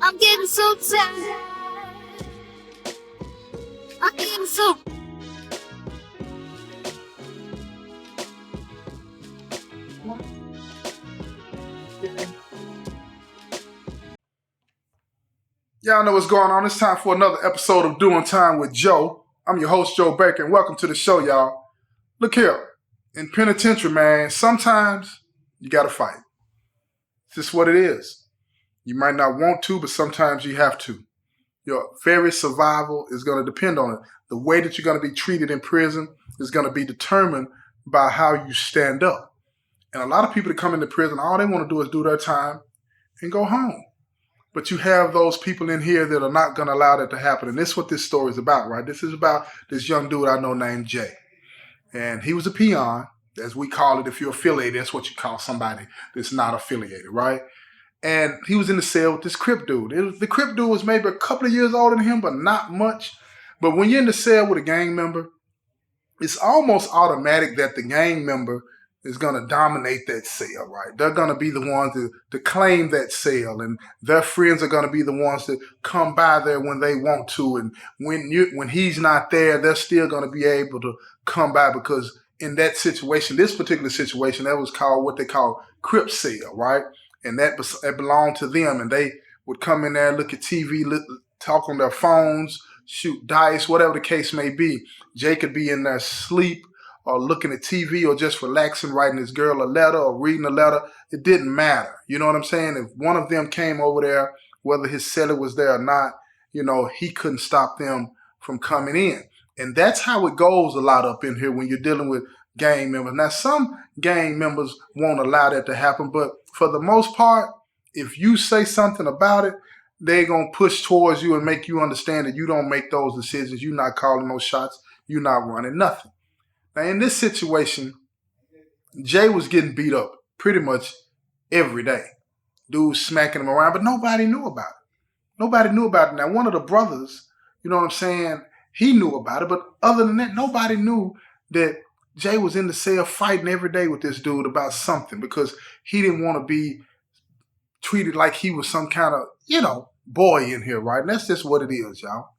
I'm getting so tired. I'm getting so. Y'all know what's going on. It's time for another episode of Doing Time with Joe. I'm your host, Joe Baker, and welcome to the show, y'all. Look here. In penitentiary, man, sometimes you gotta fight. It's just what it is. You might not want to, but sometimes you have to. Your very survival is going to depend on it. The way that you're going to be treated in prison is going to be determined by how you stand up. And a lot of people that come into prison, all they want to do is do their time and go home. But you have those people in here that are not going to allow that to happen. And this is what this story is about, right? This is about this young dude I know named Jay. And he was a peon, as we call it. If you're affiliated, that's what you call somebody that's not affiliated, right? And he was in the cell with this Crip dude. The Crip dude was maybe a couple of years older than him, but not much. But when you're in the cell with a gang member, it's almost automatic that the gang member is going to dominate that cell, right? They're going to be the ones to claim that cell, and their friends are going to be the ones that come by there when they want to. And when he's not there, they're still going to be able to come by, because in that situation, this particular situation, that was called what they call Crip cell, right? And that belonged to them, and they would come in there, look at TV, talk on their phones, shoot dice, whatever the case may be. Jay could be in there asleep or looking at TV or just relaxing, writing his girl a letter or reading a letter. It didn't matter. You know what I'm saying? If one of them came over there, whether his celly was there or not, he couldn't stop them from coming in. And that's how it goes a lot up in here when you're dealing with gang members. Now, some gang members won't allow that to happen, but for the most part, if you say something about it, they're going to push towards you and make you understand that you don't make those decisions. You're not calling those shots. You're not running nothing. Now, in this situation, Jay was getting beat up pretty much every day. Dudes smacking him around, but nobody knew about it. Nobody knew about it. Now, one of the brothers, you know what I'm saying, he knew about it, but other than that, nobody knew that Jay was in the cell fighting every day with this dude about something, because he didn't want to be treated like he was some kind of, boy in here, right? And that's just what it is, y'all.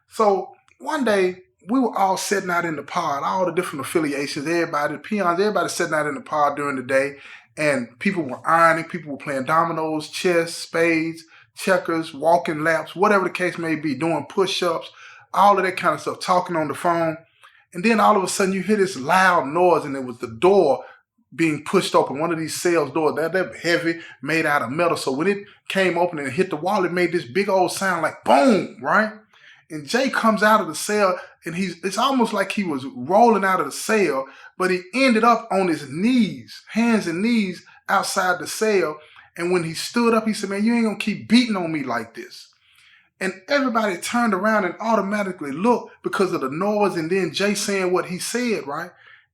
So one day, we were all sitting out in the pod, all the different affiliations, everybody, the peons, everybody sitting out in the pod during the day, and people were ironing, people were playing dominoes, chess, spades, checkers, walking laps, whatever the case may be, doing push-ups, all of that kind of stuff, talking on the phone. And then all of a sudden you hear this loud noise, and it was the door being pushed open. One of these cells doors, they're heavy, made out of metal. So when it came open and it hit the wall, it made this big old sound like boom, right? And Jay comes out of the cell, and it's almost like he was rolling out of the cell, but he ended up on his knees, hands and knees outside the cell. And when he stood up, he said, "Man, you ain't gonna keep beating on me like this." And everybody turned around and automatically looked because of the noise, and then Jay saying what he said, right?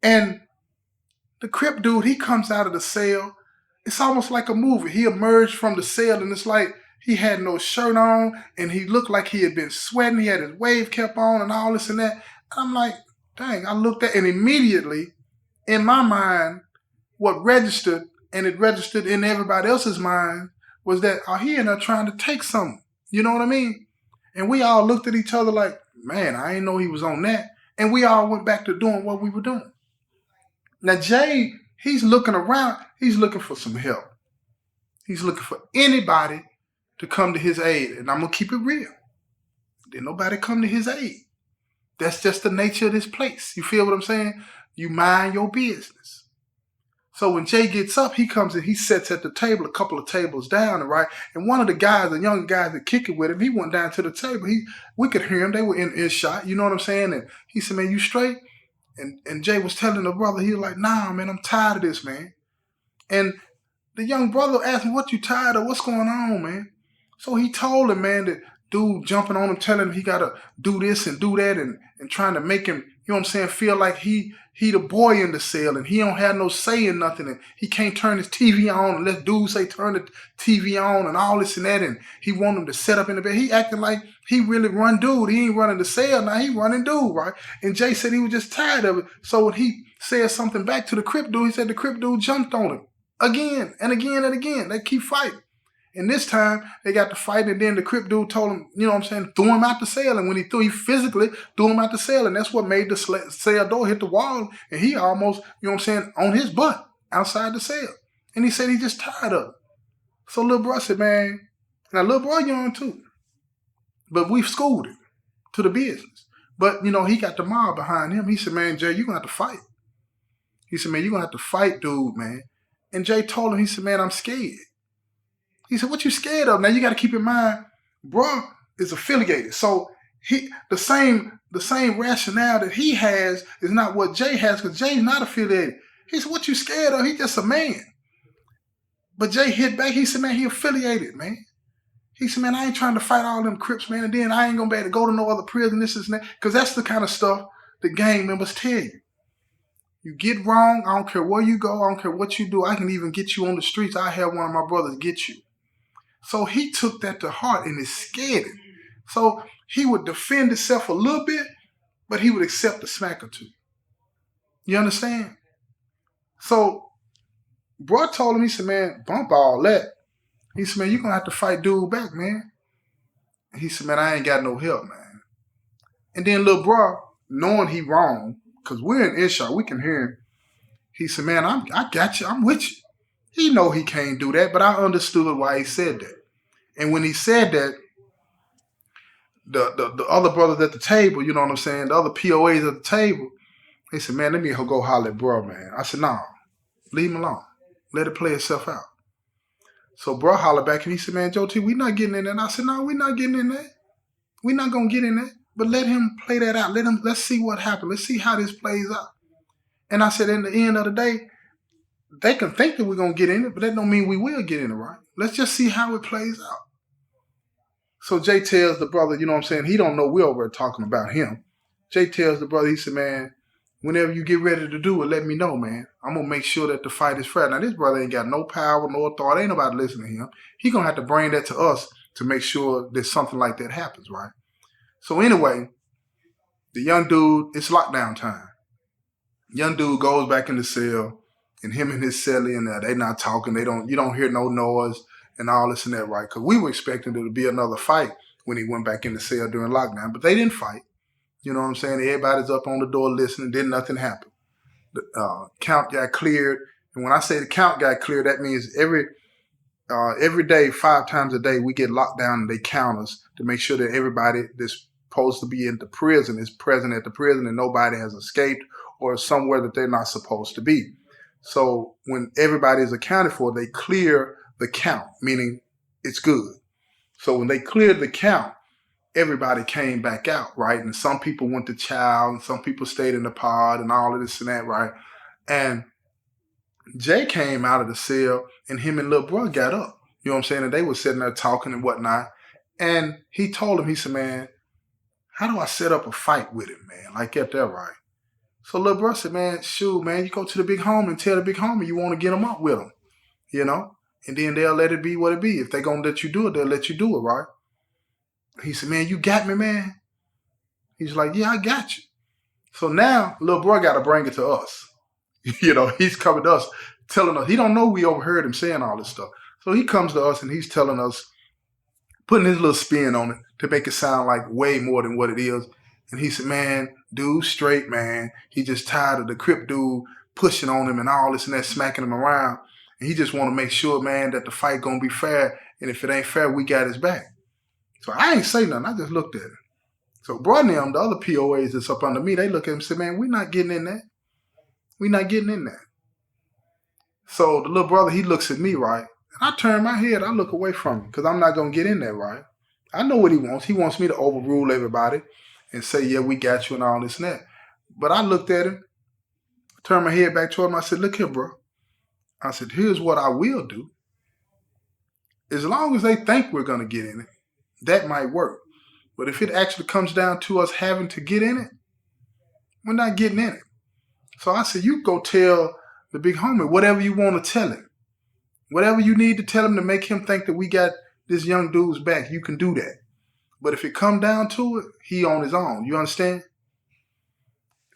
And the Crip dude, he comes out of the cell. It's almost like a movie. He emerged from the cell, and it's like he had no shirt on, and he looked like he had been sweating. He had his wave cap on and all this and that. And I'm like, dang, I looked at, and immediately in my mind, what registered, and it registered in everybody else's mind, was that, are he in there trying to take something? You know what I mean? And we all looked at each other like, man, I didn't know he was on that. And we all went back to doing what we were doing. Now, Jay, he's looking around. He's looking for some help. He's looking for anybody to come to his aid. And I'm going to keep it real. Didn't nobody come to his aid. That's just the nature of this place. You feel what I'm saying? You mind your business. So when Jay gets up, he comes and he sits at the table, a couple of tables down, right? And one of the guys, the young guys that kick it with him, he went down to the table. We could hear him. They were in earshot. You know what I'm saying? And he said, "Man, you straight?" And Jay was telling the brother, he was like, "Nah, man, I'm tired of this, man." And the young brother asked him, "What you tired of? What's going on, man?" So he told him, man, that dude jumping on him, telling him he got to do this and do that, and trying to make him, you know what I'm saying, feel like he the boy in the cell, and he don't have no say in nothing, and he can't turn his TV on unless dude say turn the TV on and all this and that, and he want him to set up in the bed. He acting like he really run dude. He ain't running the cell now. He running dude, right? And Jay said he was just tired of it. So when he said something back to the Crip dude, he said the Crip dude jumped on him again and again and again. They keep fighting. And this time they got to fight, and then the Crip dude told him, you know what I'm saying, threw him out the cell. And when he physically threw him out the cell, and that's what made the cell door hit the wall, and he almost, you know what I'm saying, on his butt outside the cell. And he said he just tired of it. So little bro said, man, now little bro young too, but we've schooled him to the business. But, you know, he got the mob behind him. He said, man, Jay, you're going to have to fight. He said, man, you're going to have to fight, dude, man. And Jay told him, he said, man, I'm scared. He said, what you scared of? Now, you got to keep in mind, bro is affiliated. So the same rationale that he has is not what Jay has, because Jay's not affiliated. He said, what you scared of? He's just a man. But Jay hit back. He said, man, he affiliated, man. He said, man, I ain't trying to fight all them Crips, man, and then I ain't going to be able to go to no other prison, this and that. Because that's the kind of stuff the gang members tell you. You get wrong, I don't care where you go, I don't care what you do. I can even get you on the streets. I have one of my brothers get you. So he took that to heart and it scared him. So he would defend himself a little bit, but he would accept a smack or two. You understand? So bro told him, he said, man, bump all that. He said, man, you're going to have to fight dude back, man. He said, man, I ain't got no help, man. And then little bro, knowing he wrong, because we're in earshot, we can hear him. He said, man, I got you. I'm with you. He know he can't do that, but I understood why he said that. And when he said that, the other brothers at the table, you know what I'm saying, the other POAs at the table, they said, man, let me go holler at bro, man. I said, no, leave him alone. Let it play itself out. So bro hollered back and he said, man, Joe T, we not getting in there. And I said, no, we not getting in there. We not going to get in there. But let him play that out. Let's see what happens. Let's see how this plays out. And I said, in the end of the day, they can think that we're going to get in it, but that don't mean we will get in it, right? Let's just see how it plays out. So Jay tells the brother, you know what I'm saying, he don't know we're over talking about him. Jay tells the brother, he said, man, whenever you get ready to do it, let me know, man. I'm going to make sure that the fight is fair. Now, this brother ain't got no power, no authority. Ain't nobody listening to him. He going to have to bring that to us to make sure that something like that happens, right? So anyway, the young dude, it's lockdown time. Young dude goes back in the cell, and him and his cellie in there, they not talking. You don't hear no noise and all this and that, right? Because we were expecting there to be another fight when he went back in the cell during lockdown, but they didn't fight. You know what I'm saying? Everybody's up on the door listening. Then nothing happened. The count got cleared, and when I say the count got cleared, that means every day, 5 times a day, we get locked down and they count us to make sure that everybody that's supposed to be in the prison is present at the prison and nobody has escaped or somewhere that they're not supposed to be. So when everybody is accounted for, they clear the count, meaning it's good. So when they cleared the count, everybody came back out, right? And some people went to chow and some people stayed in the pod and all of this and that, right? And Jay came out of the cell and him and little bro got up. You know what I'm saying? And they were sitting there talking and whatnot. And he told him, he said, man, how do I set up a fight with him, man? Like, get that right. So little bro said, man, shoot, man, you go to the big homie and tell the big homie you want to get him up with him, you know? And then they'll let it be what it be. If they're going to let you do it, they'll let you do it, right? He said, man, you got me, man? He's like, yeah, I got you. So now little bro got to bring it to us. You know, he's coming to us, telling us. He don't know we overheard him saying all this stuff. So he comes to us and he's telling us, putting his little spin on it to make it sound like way more than what it is. And he said, man, dude straight, man. He just tired of the Crip dude pushing on him and all this and that, smacking him around. And he just want to make sure, man, that the fight going to be fair. And if it ain't fair, we got his back. So I ain't say nothing. I just looked at him. So bro and them, the other POAs that's up under me, they look at him and say, man, we're not getting in that. We're not getting in that. So the little brother, he looks at me, right? And I turn my head. I look away from him because I'm not going to get in there, right? I know what he wants. He wants me to overrule everybody and say, yeah, we got you and all this and that. But I looked at him, turned my head back toward him. I said, look here, bro. I said, here's what I will do. As long as they think we're going to get in it, that might work. But if it actually comes down to us having to get in it, we're not getting in it. So I said, you go tell the big homie whatever you want to tell him. Whatever you need to tell him to make him think that we got this young dude's back, you can do that. But if it come down to it, he on his own. You understand?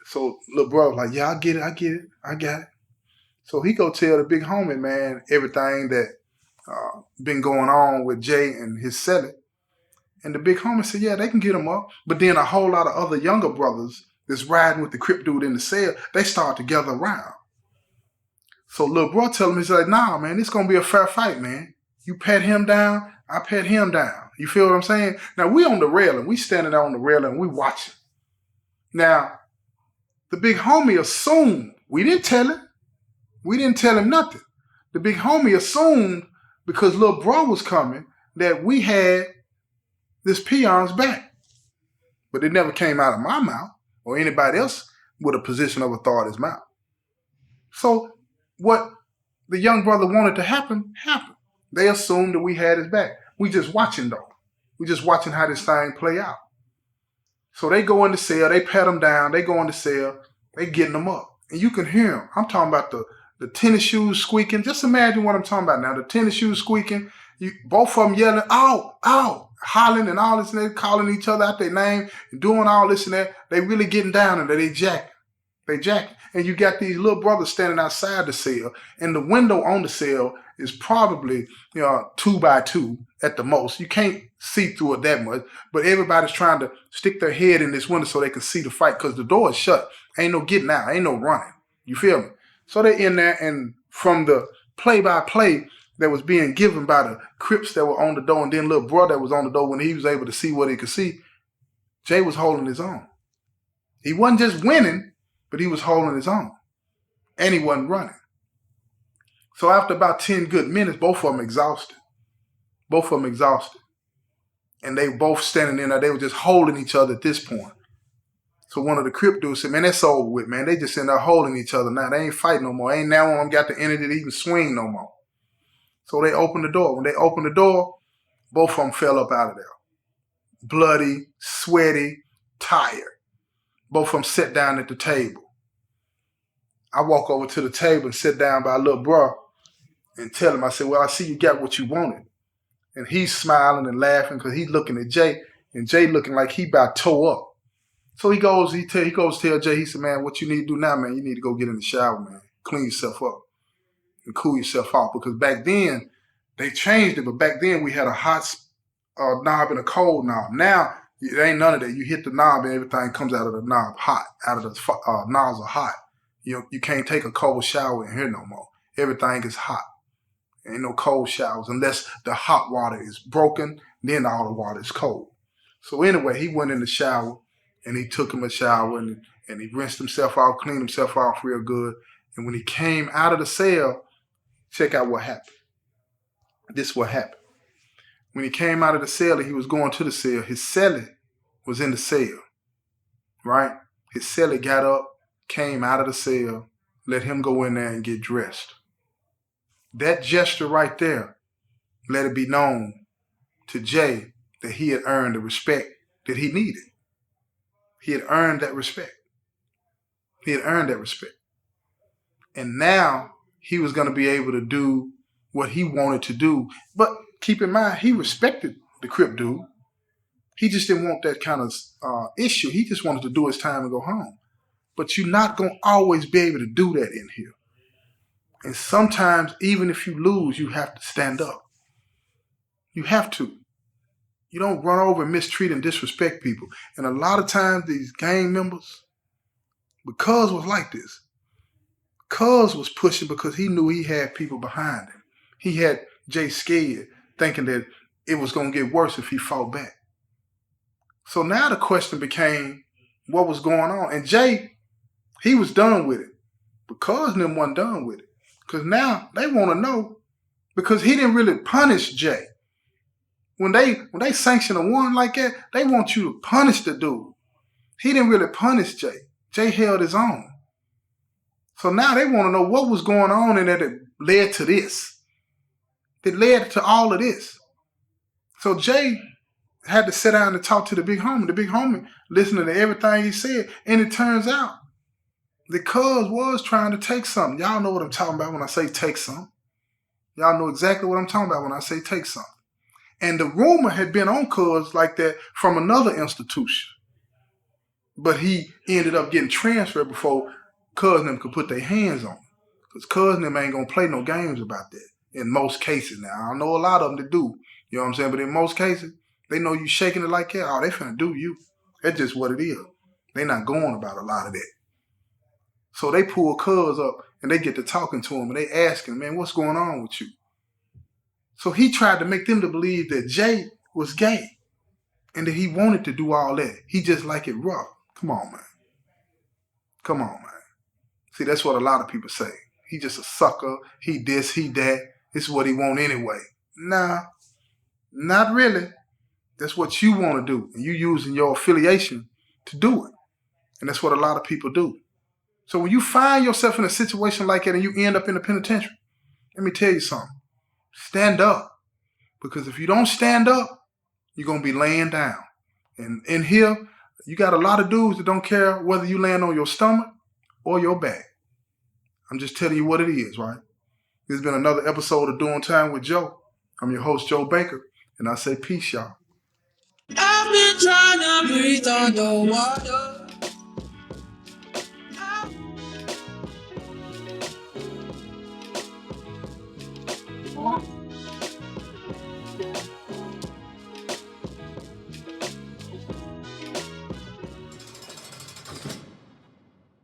So little bro was like, yeah, I got it. So he go tell the big homie, man, everything that been going on with Jay and his celly. And the big homie said, yeah, they can get him up. But then a whole lot of other younger brothers that's riding with the Crip dude in the cell, they start to gather around. So little bro tell him, he's like, nah, man, it's going to be a fair fight, man. You pat him down, I pat him down. You feel what I'm saying? Now, we on the railing. We standing there on the railing. We watching. Now, the big homie assumed, we didn't tell him. We didn't tell him nothing. The big homie assumed, because little bro was coming, that we had this peon's back. But it never came out of my mouth or anybody else with a position of authority's mouth. So what the young brother wanted to happen, happened. They assumed that we had his back. We just watching, though. We just watching how this thing play out. So they go in the cell, they pat him down, they go in the cell, they getting him up. And you can hear him. I'm talking about the tennis shoes squeaking. Just imagine what I'm talking about now. The tennis shoes squeaking, both of them yelling, ow, ow, hollering and all this and they calling each other out their name and doing all this and that. They really getting down and they jacking. They jacking. And you got these little brothers standing outside the cell, and the window on the cell is probably 2 by 2 at the most. You can't see through it that much, but everybody's trying to stick their head in this window so they can see the fight because the door is shut. Ain't no getting out. Ain't no running. You feel me? So they're in there, and from the play-by-play that was being given by the Crips that were on the door, and then little brother that was on the door when he was able to see what he could see, Jay was holding his own. He wasn't just winning, but he was holding his own. And he wasn't running. So after about 10 good minutes, both of them exhausted. And they were both standing in there. They were just holding each other at this point. So one of the Crip dudes said, man, that's over with, man. They just in there holding each other now. They ain't fighting no more. Ain't now one of them got the energy to even swing no more. So they opened the door. When they opened the door, both of them fell up out of there. Bloody, sweaty, tired. Both of them sat down at the table. I walk over to the table and sit down by little bro and tell him, I said, well, I see you got what you wanted. And he's smiling and laughing because he's looking at Jay, and Jay looking like he about tore up. So he goes tell Jay, he said, man, what you need to do now, man, you need to go get in the shower, man. Clean yourself up and cool yourself off. Because back then, they changed it, but back then we had a hot knob and a cold knob. Now, it ain't none of that. You hit the knob and everything comes out of the knob hot, out of the nozzle hot. You can't take a cold shower in here no more. Everything is hot. Ain't no cold showers unless the hot water is broken, then all the water is cold. So anyway, he went in the shower and he took him a shower and he rinsed himself off, cleaned himself off real good. And when he came out of the cell, check out what happened. This is what happened. When he came out of the cell and he was going to the cell, his cellie was in the cell, right? His cellie got up, came out of the cell, let him go in there and get dressed. That gesture right there, let it be known to Jay that he had earned the respect that he needed. He had earned that respect. And now he was going to be able to do what he wanted to do. But keep in mind, he respected the Crip dude. He just didn't want that kind of issue. He just wanted to do his time and go home. But you're not going to always be able to do that in here. And sometimes, even if you lose, you have to stand up. You have to. You don't run over and mistreat and disrespect people. And a lot of times, these gang members, because was like this. Cuz was pushing because he knew he had people behind him. He had Jay scared, thinking that it was going to get worse if he fought back. So now the question became, what was going on? And Jay, he was done with it. But Cuz and them wasn't done with it. Because now they want to know, because he didn't really punish Jay. When they sanction a one like that, they want you to punish the dude. He didn't really punish Jay. Jay held his own. So now they want to know what was going on in there that led to this. That led to all of this. So Jay had to sit down and talk to the big homie. The big homie listening to everything he said. And it turns out that Cuz was trying to take something. Y'all know what I'm talking about when I say take something. Y'all know exactly what I'm talking about when I say take something. And the rumor had been on Cuz like that from another institution. But he ended up getting transferred before Cuz and them could put their hands on him. Because Cuz and them ain't going to play no games about that. In most cases now. I know a lot of them that do. You know what I'm saying? But in most cases, they know you shaking it like that. Oh, they finna do you. That's just what it is. They not going about a lot of that. So they pull Cuz up and they get to talking to him and they ask him, man, what's going on with you? So he tried to make them to believe that Jay was gay and that he wanted to do all that. He just like it rough. Come on, man. Come on, man. See, that's what a lot of people say. He just a sucker. He this, he that. It's what he want anyway. Nah, not really. That's what you want to do. And you using your affiliation to do it. And that's what a lot of people do. So when you find yourself in a situation like that and you end up in the penitentiary, let me tell you something. Stand up. Because if you don't stand up, you're going to be laying down. And in here, you got a lot of dudes that don't care whether you land on your stomach or your back. I'm just telling you what it is, right? This has been another episode of Doing Time with Joe. I'm your host, Joe Baker, and I say peace, y'all. I've been trying to breathe underwater.